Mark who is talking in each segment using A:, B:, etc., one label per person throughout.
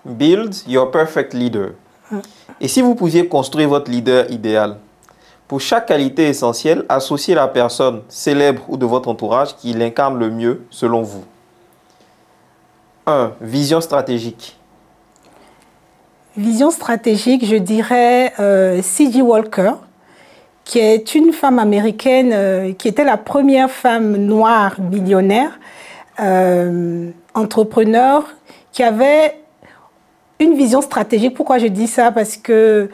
A: Build your perfect leader. Et si vous pouviez construire votre leader idéal, pour chaque qualité essentielle, associez la personne célèbre ou de votre entourage qui l'incarne le mieux selon vous. 1. Vision stratégique.
B: Vision stratégique, je dirais C.J. Walker, qui est une femme américaine qui était la première femme noire millionnaire, entrepreneur, qui avait une vision stratégique. Pourquoi je dis ça? Parce que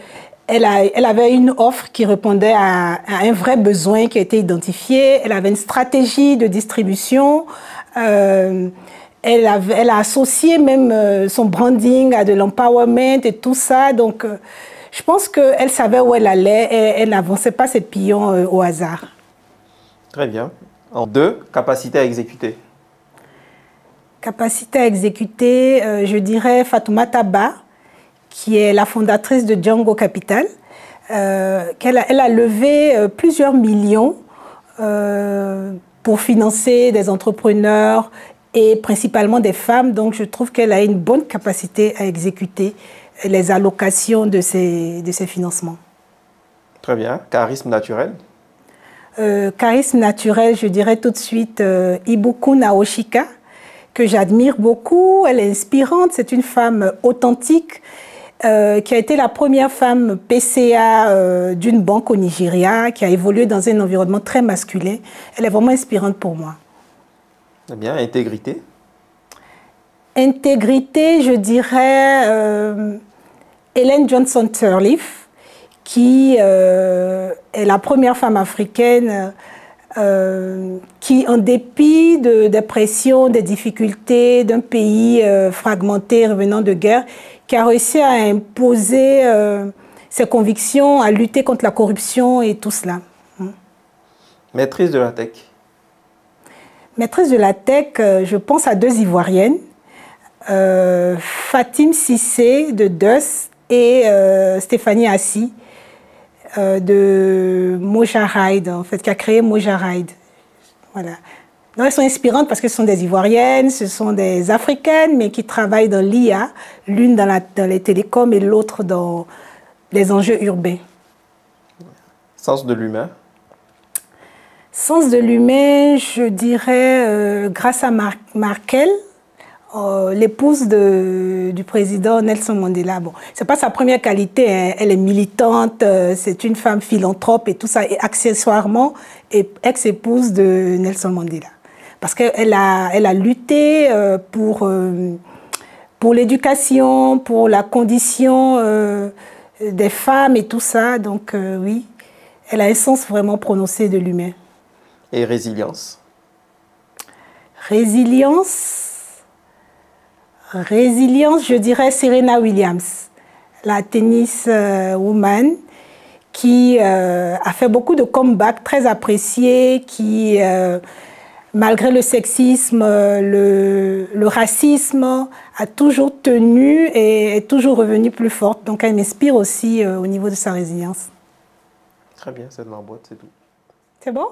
B: elle avait une offre qui répondait à un vrai besoin qui a été identifié. Elle avait une stratégie de distribution. Elle a associé même son branding à de l'empowerment et tout ça. Donc, je pense qu'elle savait où elle allait et elle n'avançait pas ses pions au hasard.
A: Très bien. En 2, capacité à exécuter.
B: Capacité à exécuter, je dirais Fatoumata Bah, qui est la fondatrice de Django Capital. Elle a levé plusieurs millions pour financer des entrepreneurs et principalement des femmes. Donc, je trouve qu'elle a une bonne capacité à exécuter les allocations de ces financements.
A: Très bien. Charisme naturel.
B: Charisme naturel, je dirais tout de suite Ibuku Naoshika, que j'admire beaucoup. Elle est inspirante, c'est une femme authentique qui a été la première femme PCA d'une banque au Nigeria, qui a évolué dans un environnement très masculin. Elle est vraiment inspirante pour moi.
A: Très bien. Intégrité.
B: Intégrité, je dirais Ellen Johnson Sirleaf, qui est la première femme africaine qui, en dépit des pressions, des difficultés d'un pays fragmenté revenant de guerre, qui a réussi à imposer ses convictions, à lutter contre la corruption et tout cela.
A: Maîtrise de la tech.
B: Maîtrise de la tech, je pense à 2 Ivoiriennes, Fatim Cissé de DUS et Stéphanie Assi de Moja Ride, en fait, qui a créé Moja Ride. Voilà. Donc, elles sont inspirantes parce que ce sont des Ivoiriennes, ce sont des Africaines, mais qui travaillent dans l'IA, l'une dans les télécoms et l'autre dans les enjeux urbains.
A: Sens de l'humain.
B: Sens de l'humain, je dirais grâce à Markel, l'épouse du président Nelson Mandela. Bon, c'est pas sa première qualité, hein. Elle est militante, c'est une femme philanthrope et tout ça, et accessoirement, ex-épouse de Nelson Mandela. Parce qu'elle a lutté pour l'éducation, pour la condition des femmes et tout ça. Donc oui, elle a un sens vraiment prononcé de l'humain.
A: Et résilience.
B: Résilience, je dirais Serena Williams, la tennis woman, qui a fait beaucoup de comebacks très appréciés, qui, malgré le sexisme, le racisme, a toujours tenu et est toujours revenue plus forte. Donc elle m'inspire aussi au niveau de sa résilience.
A: Très bien, c'est de ma boîte, c'est tout.
B: C'est bon?